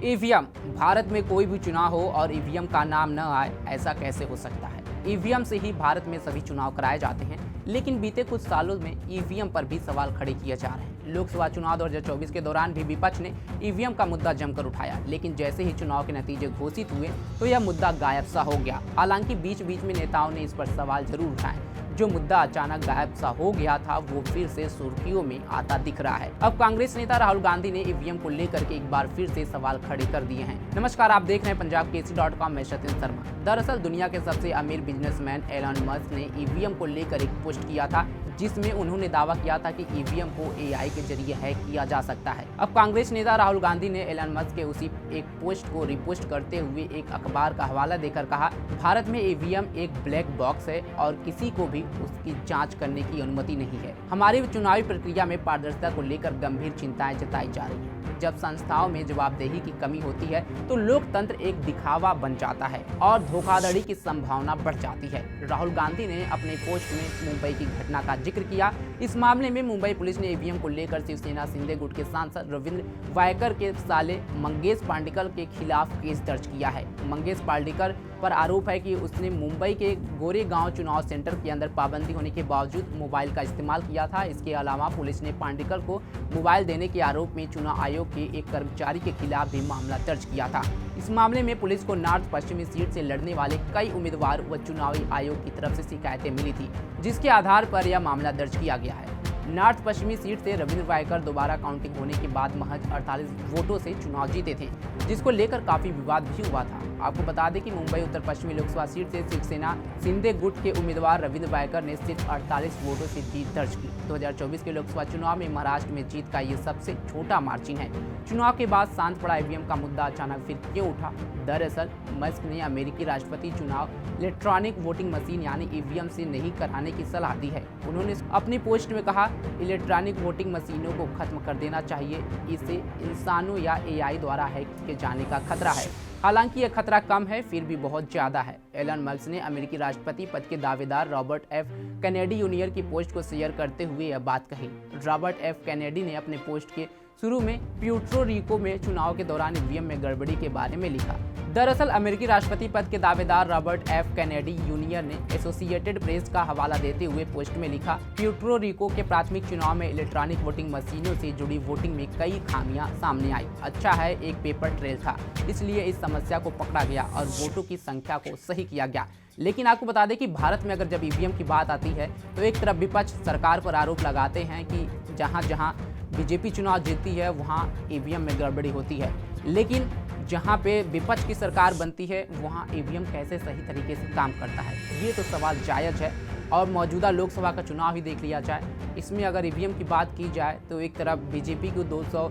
EVM. Bharat में कोई भी चुनाव हो और ईवीएम का नाम न आए, ऐसा कैसे हो सकता है। ईवीएम से ही भारत में सभी चुनाव कराए जाते हैं, लेकिन बीते कुछ सालों में ईवीएम पर भी सवाल खड़े किए जा रहे हैं। लोकसभा चुनाव 2024 के दौरान भी विपक्ष ने ईवीएम का मुद्दा जमकर उठाया, लेकिन जैसे ही चुनाव के नतीजे घोषित हुए तो यह मुद्दा गायब सा हो गया। हालांकि बीच बीच में नेताओं ने इस पर सवाल जरूर उठाए। जो मुद्दा अचानक गायब सा हो गया था, वो फिर से सुर्खियों में आता दिख रहा है। अब कांग्रेस नेता राहुल गांधी ने ईवीएम को लेकर के एक बार फिर से सवाल खड़े कर दिए हैं। नमस्कार, आप देख रहे हैं पंजाबकेसरी.com में सत्येंद्र शर्मा। दरअसल दुनिया के सबसे अमीर बिजनेसमैन एलन मस्क ने ईवीएम को लेकर एक पोस्ट किया था, जिसमें उन्होंने दावा किया था कि ईवीएम को एआई के जरिए हैक किया जा सकता है। अब कांग्रेस नेता राहुल गांधी ने एलन मस्क के उसी एक पोस्ट को रिपोस्ट करते हुए एक अखबार का हवाला देकर कहा, भारत में ईवीएम एक ब्लैक बॉक्स है और किसी को भी उसकी जांच करने की अनुमति नहीं है। हमारी चुनावी प्रक्रिया में पारदर्शिता को लेकर गंभीर चिंताएं जताई जा रही है। जब संस्थाओं में जवाबदेही की कमी होती है तो लोकतंत्र एक दिखावा बन जाता है और धोखाधड़ी की संभावना बढ़ जाती है। राहुल गांधी ने अपने पोस्ट में मुंबई की घटना का जिक्र किया। इस मामले में मुंबई पुलिस ने ईवीएम को लेकर शिवसेना शिंदे गुट के सांसद रविंद्र वायकर के साले मंगेश पांडेकर के खिलाफ केस दर्ज किया है। मंगेश पांडेकर पर आरोप है कि उसने मुंबई के गोरेगांव चुनाव सेंटर के अंदर पाबंदी होने के बावजूद मोबाइल का इस्तेमाल किया था। इसके अलावा पुलिस ने पांडेकर को मोबाइल देने के आरोप में चुनाव आयोग के एक कर्मचारी के खिलाफ भी मामला दर्ज किया था। इस मामले में पुलिस को नॉर्थ पश्चिमी सीट से लड़ने वाले कई उम्मीदवार व चुनावी आयोग की तरफ से शिकायतें मिली थी, जिसके आधार पर यह मामला दर्ज किया गया है। नॉर्थ पश्चिमी सीट से रविंद्र वायकर दोबारा काउंटिंग होने के बाद महज 48 वोटों से चुनाव जीते थे, जिसको लेकर काफी विवाद भी हुआ था। आपको बता दें कि मुंबई उत्तर पश्चिमी लोकसभा सीट से शिवसेना शिंदे गुट के उम्मीदवार रविंद्र वायकर ने सिर्फ 48 वोटों से जीत दर्ज की। 2024 के लोकसभा चुनाव में महाराष्ट्र में जीत का ये सबसे छोटा मार्जिन है। चुनाव के बाद शांत पड़ा ईवीएम का मुद्दा अचानक फिर क्यों उठा? दरअसल मस्क ने अमेरिकी राष्ट्रपति चुनाव इलेक्ट्रॉनिक वोटिंग मशीन यानी ईवीएम से नहीं कराने की सलाह दी है। उन्होंने अपनी पोस्ट में कहा, इलेक्ट्रॉनिक वोटिंग मशीनों को खत्म कर देना चाहिए, इससे इंसानों या एआई द्वारा हैक किए जाने का खतरा है। हालांकि यह खतरा कम है, फिर भी बहुत ज्यादा है। एलन मस्क ने अमेरिकी राष्ट्रपति पद के दावेदार रॉबर्ट एफ कैनेडी जूनियर की पोस्ट को शेयर करते हुए यह बात कही। रॉबर्ट एफ कैनेडी ने अपने पोस्ट के शुरू में प्यूर्टो रिको में चुनाव के दौरान ईवीएम में गड़बड़ी के बारे में लिखा। दरअसल अमेरिकी राष्ट्रपति पद के दावेदार रॉबर्ट एफ कैनेडी जूनियर ने एसोसिएटेड प्रेस का हवाला देते हुए पोस्ट में लिखा, प्यूर्टो रिको के प्राथमिक चुनाव में इलेक्ट्रॉनिक वोटिंग मशीनों से जुड़ी वोटिंग में कई खामियां सामने आई। अच्छा है एक पेपर ट्रेल था, इसलिए इस समस्या को पकड़ा गया और वोटों की संख्या को सही किया गया। लेकिन आपको बता दें कि भारत में अगर जब ईवीएम की बात आती है तो एक तरफ विपक्ष सरकार पर आरोप लगाते हैं कि जहां बीजेपी चुनाव जीतती है वहां ईवीएम में गड़बड़ी होती है, लेकिन जहां पे विपक्ष की सरकार बनती है वहां ईवीएम कैसे सही तरीके से काम करता है, ये तो सवाल जायज़ है। और मौजूदा लोकसभा का चुनाव ही देख लिया जाए, इसमें अगर ईवीएम की बात की जाए तो एक तरफ बीजेपी को 200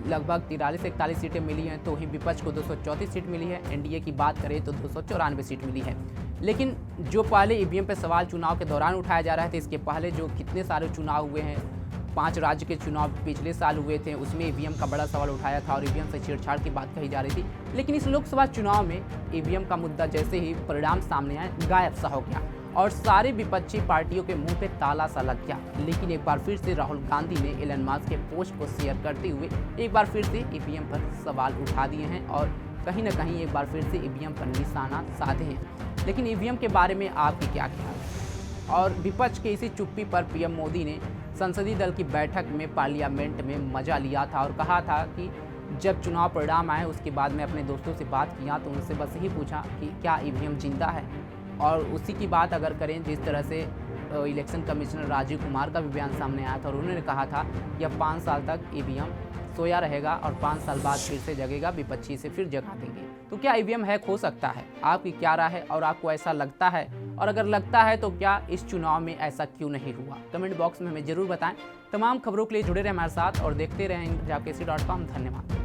लगभग 43 से 41 सीटें मिली हैं, तो ही विपक्ष को 234 सीट मिली है। एनडीए की बात करें तो 294 सीट मिली है। लेकिन जो पहले ईवीएम पे सवाल चुनाव के दौरान उठाया जा रहा था, इसके पहले जो कितने सारे चुनाव हुए हैं, 5 राज्य के चुनाव पिछले साल हुए थे, उसमें ईवीएम का बड़ा सवाल उठाया था और ईवीएम से छेड़छाड़ की बात कही जा रही थी। लेकिन इस लोकसभा चुनाव में ईवीएम का मुद्दा जैसे ही परिणाम सामने आए, गायब सा हो गया और सारी विपक्षी पार्टियों के मुंह पे ताला सा लग गया। लेकिन एक बार फिर से राहुल गांधी ने एलन मस्क के पोस्ट को शेयर करते हुए एक बार फिर से ईवीएम पर सवाल उठा दिए हैं और कहीं ना कहीं एक बार फिर से ईवीएम पर निशाना साधे हैं। लेकिन ईवीएम के बारे में आपकी क्या ख्याल है? और विपक्ष के इसी चुप्पी पर पीएम मोदी ने संसदीय दल की बैठक में पार्लियामेंट में मजा लिया था और कहा था कि जब चुनाव परिणाम आए उसके बाद मैं अपने दोस्तों से बात किया तो उनसे बस यही पूछा कि क्या ईवीएम जिंदा है। और उसी की बात अगर करें, जिस तरह से इलेक्शन कमिश्नर राजीव कुमार का भी बयान सामने आया था और उन्होंने कहा था यह 5 साल तक ईवीएम सोया रहेगा और 5 साल बाद फिर से जगेगा, विपक्षी से फिर जगा देंगे। तो क्या ईवीएम हैक हो सकता है? आपकी क्या राय है और आपको ऐसा लगता है? और अगर लगता है तो क्या इस चुनाव में ऐसा क्यों नहीं हुआ? कमेंट बॉक्स में हमें जरूर बताएं। तमाम खबरों के लिए जुड़े रहें हमारे साथ और देखते रहें पंजाबकेसरी.com। धन्यवाद।